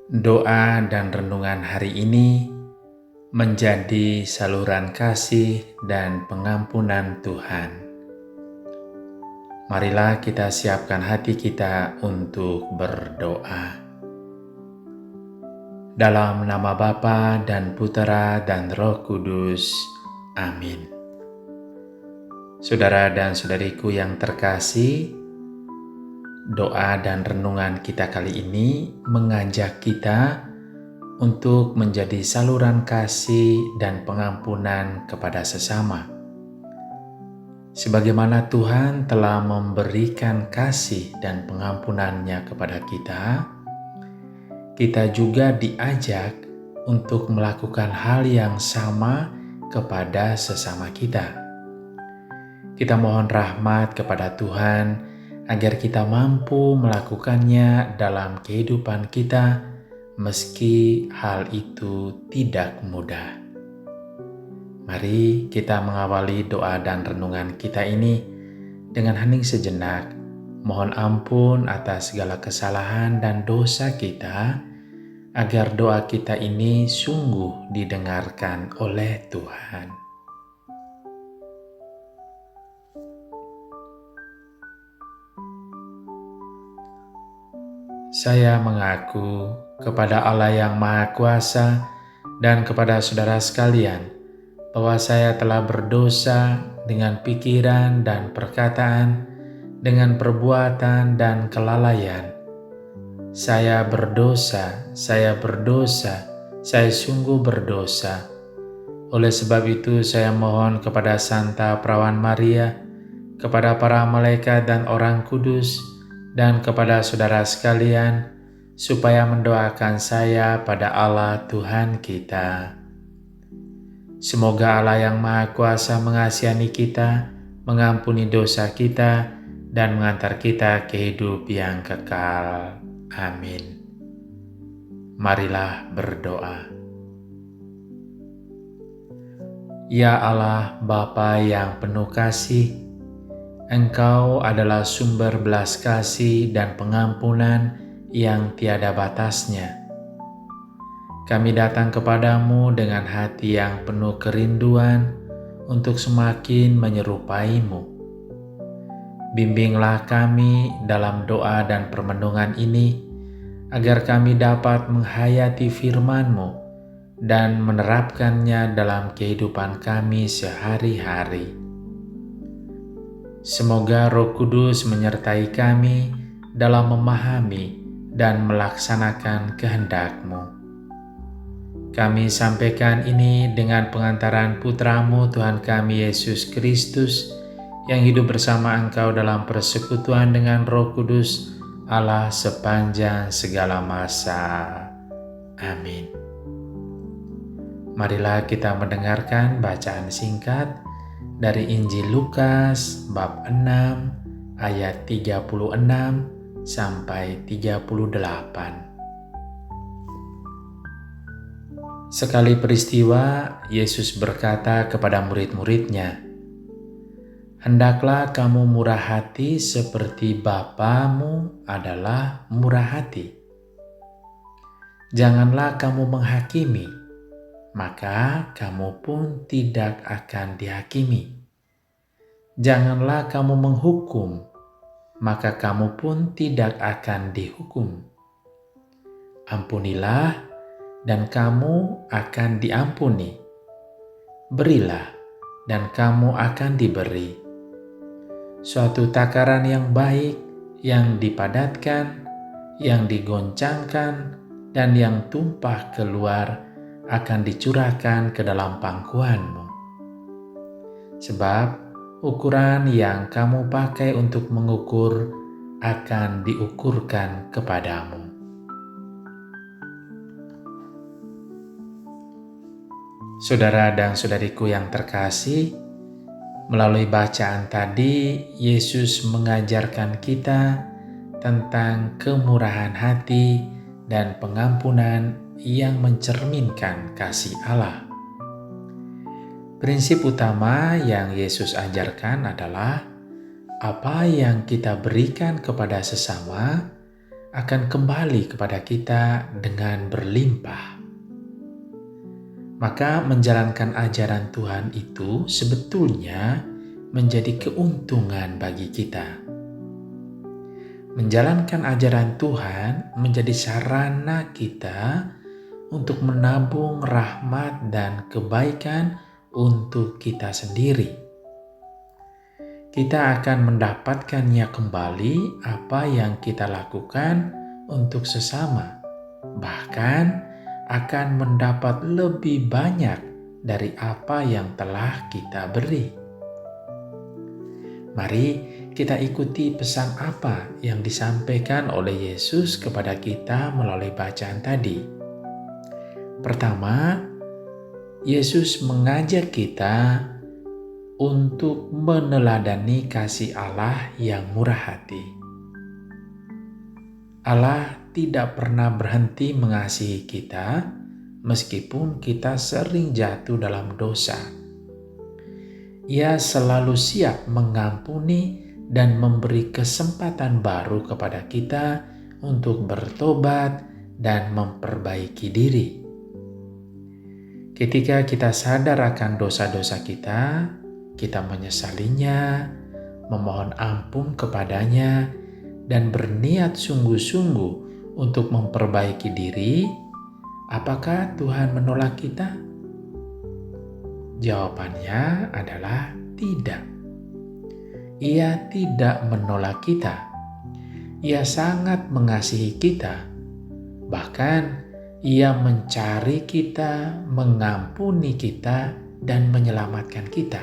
Doa dan renungan hari ini menjadi saluran kasih dan pengampunan Tuhan. Marilah kita siapkan hati kita untuk berdoa. Dalam nama Bapa dan Putera dan Roh Kudus. Amin. Saudara dan saudariku yang terkasih, doa dan renungan kita kali ini mengajak kita untuk menjadi saluran kasih dan pengampunan kepada sesama. Sebagaimana Tuhan telah memberikan kasih dan pengampunannya kepada kita juga diajak untuk melakukan hal yang sama kepada sesama kita. Kita mohon rahmat kepada Tuhan agar kita mampu melakukannya dalam kehidupan kita, meski hal itu tidak mudah. Mari kita mengawali doa dan renungan kita ini dengan hening sejenak, mohon ampun atas segala kesalahan dan dosa kita, agar doa kita ini sungguh didengarkan oleh Tuhan. Saya mengaku kepada Allah yang Maha Kuasa dan kepada saudara sekalian bahwa saya telah berdosa dengan pikiran dan perkataan, dengan perbuatan dan kelalaian. Saya berdosa, saya sungguh berdosa. Oleh sebab itu saya mohon kepada Santa Perawan Maria, kepada para malaikat dan orang kudus, dan kepada saudara sekalian, supaya mendoakan saya pada Allah Tuhan kita. Semoga Allah yang Maha Kuasa mengasihani kita, mengampuni dosa kita, dan mengantar kita ke hidup yang kekal. Amin. Marilah berdoa. Ya Allah, Bapa yang penuh kasih, Engkau adalah sumber belas kasih dan pengampunan yang tiada batasnya. Kami datang kepadamu dengan hati yang penuh kerinduan untuk semakin menyerupai-Mu. Bimbinglah kami dalam doa dan permenungan ini, agar kami dapat menghayati firman-Mu dan menerapkannya dalam kehidupan kami sehari-hari. Semoga Roh Kudus menyertai kami dalam memahami dan melaksanakan kehendak-Mu. Kami sampaikan ini dengan pengantaran Putra-Mu Tuhan kami Yesus Kristus, yang hidup bersama Engkau dalam persekutuan dengan Roh Kudus, Allah sepanjang segala masa. Amin. Marilah kita mendengarkan bacaan singkat dari Injil Lukas bab 6 ayat 36 sampai 38. Sekali peristiwa, Yesus berkata kepada murid-muridnya, "Hendaklah kamu murah hati seperti Bapamu adalah murah hati. Janganlah kamu menghakimi, maka kamu pun tidak akan dihakimi. Janganlah kamu menghukum, maka kamu pun tidak akan dihukum. Ampunilah, dan kamu akan diampuni. Berilah, dan kamu akan diberi. Suatu takaran yang baik, yang dipadatkan, yang digoncangkan, dan yang tumpah keluar akan dicurahkan ke dalam pangkuanmu. Sebab ukuran yang kamu pakai untuk mengukur akan diukurkan kepadamu." Saudara dan saudariku yang terkasih, melalui bacaan tadi, Yesus mengajarkan kita tentang kemurahan hati dan pengampunan yang mencerminkan kasih Allah. Prinsip utama yang Yesus ajarkan adalah apa yang kita berikan kepada sesama akan kembali kepada kita dengan berlimpah. Maka menjalankan ajaran Tuhan itu sebetulnya menjadi keuntungan bagi kita. Menjalankan ajaran Tuhan menjadi sarana kita untuk menabung rahmat dan kebaikan untuk kita sendiri. Kita akan mendapatkannya kembali apa yang kita lakukan untuk sesama, bahkan akan mendapat lebih banyak dari apa yang telah kita beri. Mari kita ikuti pesan apa yang disampaikan oleh Yesus kepada kita melalui bacaan tadi. Pertama, Yesus mengajak kita untuk meneladani kasih Allah yang murah hati. Allah tidak pernah berhenti mengasihi kita meskipun kita sering jatuh dalam dosa. Ia selalu siap mengampuni dan memberi kesempatan baru kepada kita untuk bertobat dan memperbaiki diri. Ketika kita sadar akan dosa-dosa kita menyesalinya, memohon ampun kepadanya, dan berniat sungguh-sungguh untuk memperbaiki diri, apakah Tuhan menolak kita? Jawabannya adalah tidak. Ia tidak menolak kita. Ia sangat mengasihi kita. Bahkan Ia mencari kita, mengampuni kita, dan menyelamatkan kita.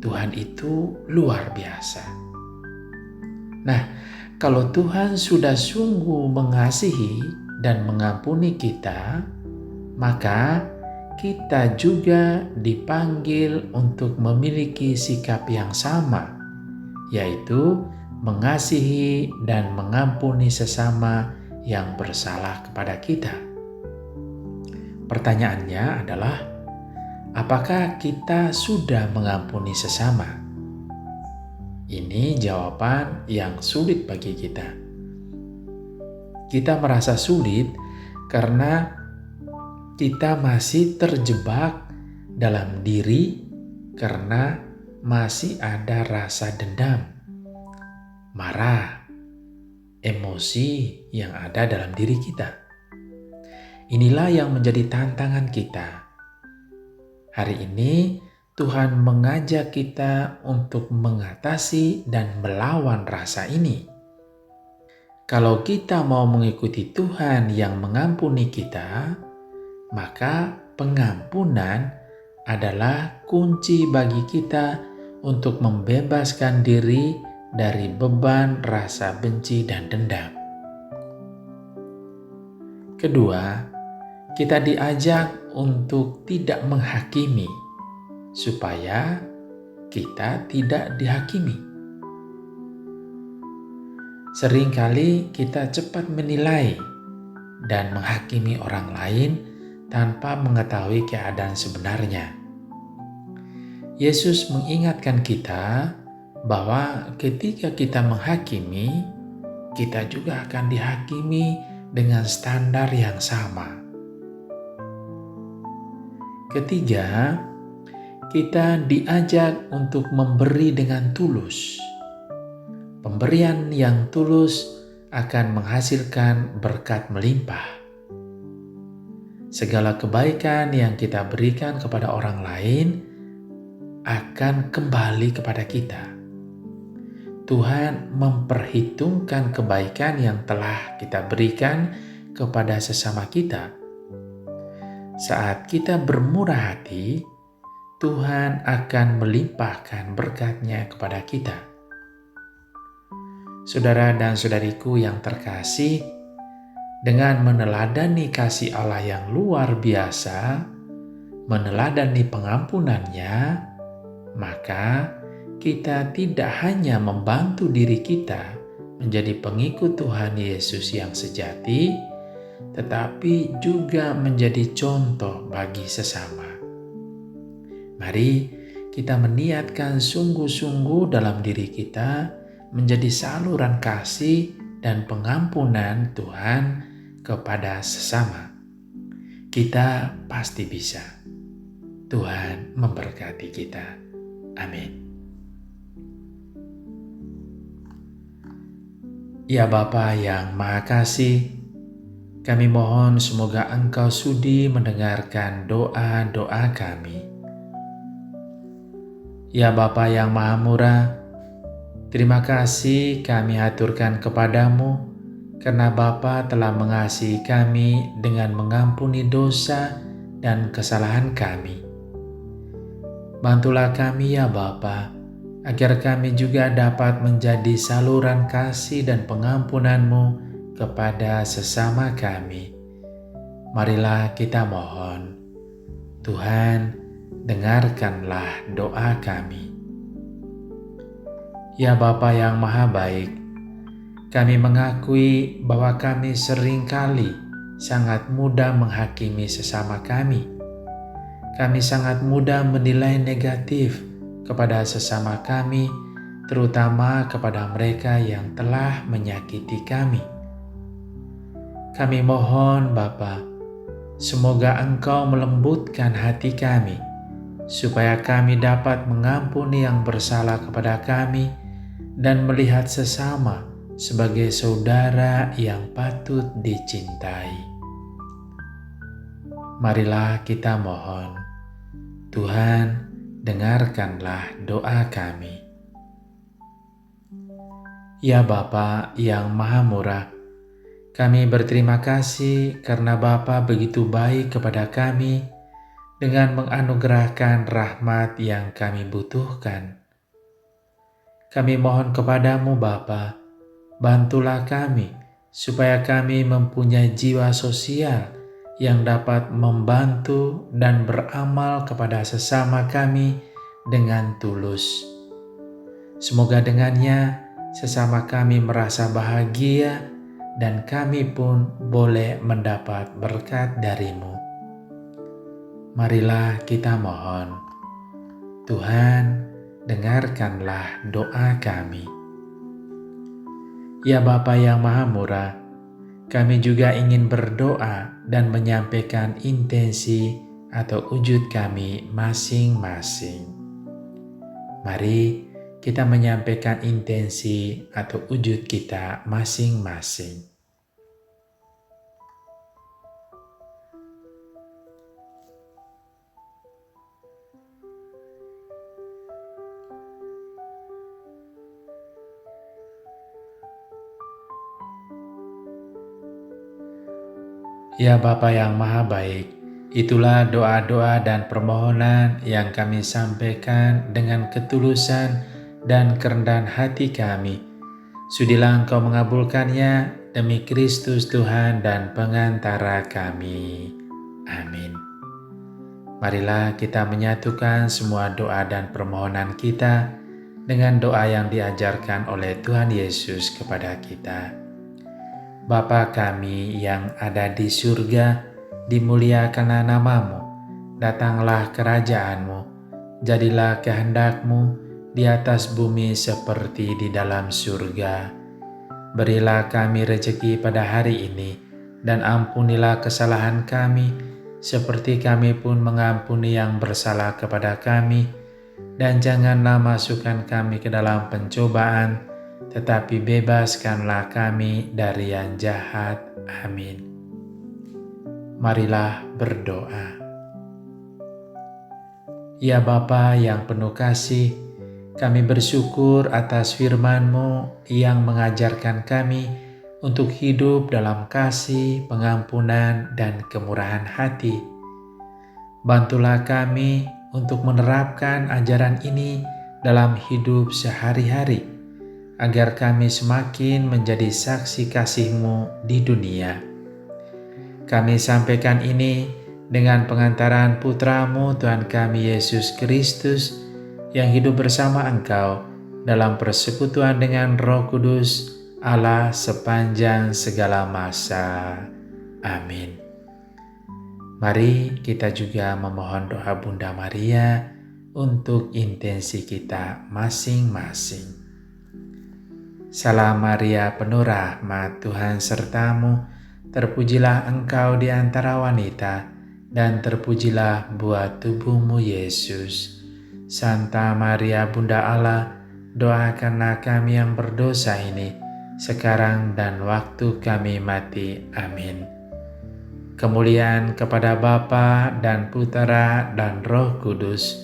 Tuhan itu luar biasa. Nah, kalau Tuhan sudah sungguh mengasihi dan mengampuni kita, maka kita juga dipanggil untuk memiliki sikap yang sama, yaitu mengasihi dan mengampuni sesama yang bersalah kepada kita. Pertanyaannya adalah, apakah kita sudah mengampuni sesama? Ini jawaban yang sulit bagi kita. Kita merasa sulit karena kita masih terjebak dalam diri karena masih ada rasa dendam, marah, emosi yang ada dalam diri kita. Inilah yang menjadi tantangan kita. Hari ini Tuhan mengajak kita untuk mengatasi dan melawan rasa ini. Kalau kita mau mengikuti Tuhan yang mengampuni kita, maka pengampunan adalah kunci bagi kita untuk membebaskan diri dari beban rasa benci dan dendam. Kedua, kita diajak untuk tidak menghakimi, supaya kita tidak dihakimi. Seringkali kita cepat menilai dan menghakimi orang lain tanpa mengetahui keadaan sebenarnya. Yesus mengingatkan kita bahwa ketika kita menghakimi, kita juga akan dihakimi dengan standar yang sama. Ketiga, kita diajak untuk memberi dengan tulus. Pemberian yang tulus akan menghasilkan berkat melimpah. Segala kebaikan yang kita berikan kepada orang lain akan kembali kepada kita. Tuhan memperhitungkan kebaikan yang telah kita berikan kepada sesama kita. Saat kita bermurah hati, Tuhan akan melimpahkan berkat-Nya kepada kita. Saudara dan saudariku yang terkasih, dengan meneladani kasih Allah yang luar biasa, meneladani pengampunannya, maka kita tidak hanya membantu diri kita menjadi pengikut Tuhan Yesus yang sejati, tetapi juga menjadi contoh bagi sesama. Mari kita meniatkan sungguh-sungguh dalam diri kita menjadi saluran kasih dan pengampunan Tuhan kepada sesama. Kita pasti bisa. Tuhan memberkati kita. Amin. Ya Bapa yang Maha Kasih, kami mohon semoga Engkau sudi mendengarkan doa-doa kami. Ya Bapa yang Maha Murah, terima kasih kami haturkan kepadamu karena Bapa telah mengasihi kami dengan mengampuni dosa dan kesalahan kami. Bantulah kami ya Bapa, agar kami juga dapat menjadi saluran kasih dan pengampunan-Mu kepada sesama kami. Marilah kita mohon, Tuhan, dengarkanlah doa kami. Ya Bapa yang Maha Baik, kami mengakui bahwa kami seringkali sangat mudah menghakimi sesama kami. Kami sangat mudah menilai negatif kepada sesama kami, terutama kepada mereka yang telah menyakiti kami. Kami mohon Bapa, semoga Engkau melembutkan hati kami, supaya kami dapat mengampuni yang bersalah kepada kami dan melihat sesama sebagai saudara yang patut dicintai. Marilah kita mohon, Tuhan, dengarkanlah doa kami. Ya Bapa yang Maha Murah, kami berterima kasih karena Bapa begitu baik kepada kami dengan menganugerahkan rahmat yang kami butuhkan. Kami mohon kepadamu Bapa, bantulah kami supaya kami mempunyai jiwa sosial yang dapat membantu dan beramal kepada sesama kami dengan tulus. Semoga dengannya sesama kami merasa bahagia dan kami pun boleh mendapat berkat dari-Mu. Marilah kita mohon, Tuhan, dengarkanlah doa kami. Ya Bapa yang Maha Murah, kami juga ingin berdoa dan menyampaikan intensi atau wujud kami masing-masing. Mari kita menyampaikan intensi atau wujud kita masing-masing. Ya Bapa yang Maha Baik, itulah doa-doa dan permohonan yang kami sampaikan dengan ketulusan dan kerendahan hati kami. Sudilah Engkau mengabulkannya demi Kristus Tuhan dan pengantara kami. Amin. Marilah kita menyatukan semua doa dan permohonan kita dengan doa yang diajarkan oleh Tuhan Yesus kepada kita. Bapa kami yang ada di surga, dimuliakanlah nama-Mu, datanglah kerajaan-Mu, jadilah kehendak-Mu di atas bumi seperti di dalam surga. Berilah kami rejeki pada hari ini, dan ampunilah kesalahan kami, seperti kami pun mengampuni yang bersalah kepada kami, dan janganlah masukkan kami ke dalam pencobaan, tetapi bebaskanlah kami dari yang jahat. Amin. Marilah berdoa. Ya Bapa yang penuh kasih, kami bersyukur atas firman-Mu yang mengajarkan kami untuk hidup dalam kasih, pengampunan, dan kemurahan hati. Bantulah kami untuk menerapkan ajaran ini dalam hidup sehari-hari, agar kami semakin menjadi saksi kasih-Mu di dunia. Kami sampaikan ini dengan pengantaran Putra-Mu Tuhan kami Yesus Kristus, yang hidup bersama Engkau dalam persekutuan dengan Roh Kudus, Allah sepanjang segala masa. Amin. Mari kita juga memohon doa Bunda Maria untuk intensi kita masing-masing. Salam Maria, penuh rahmat, Tuhan sertamu. Terpujilah engkau di antara wanita, dan terpujilah buah tubuhmu Yesus. Santa Maria Bunda Allah, doakanlah kami yang berdosa ini, sekarang dan waktu kami mati. Amin. Kemuliaan kepada Bapa dan Putera dan Roh Kudus,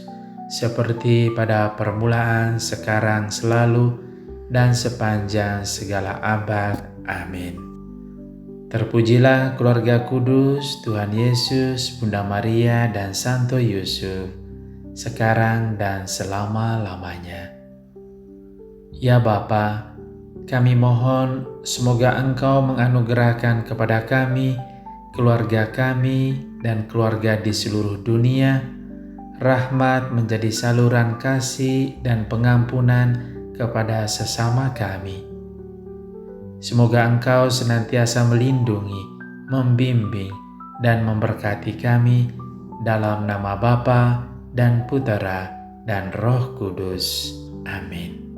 seperti pada permulaan, sekarang, selalu, dan sepanjang segala abad. Amin. Terpujilah keluarga kudus, Tuhan Yesus, Bunda Maria, dan Santo Yusuf, sekarang dan selama-lamanya. Ya Bapa, kami mohon semoga Engkau menganugerahkan kepada kami, keluarga kami, dan keluarga di seluruh dunia, rahmat menjadi saluran kasih dan pengampunan kepada sesama kami. Semoga Engkau senantiasa melindungi, membimbing, dan memberkati kami dalam nama Bapa dan Putera dan Roh Kudus. Amin.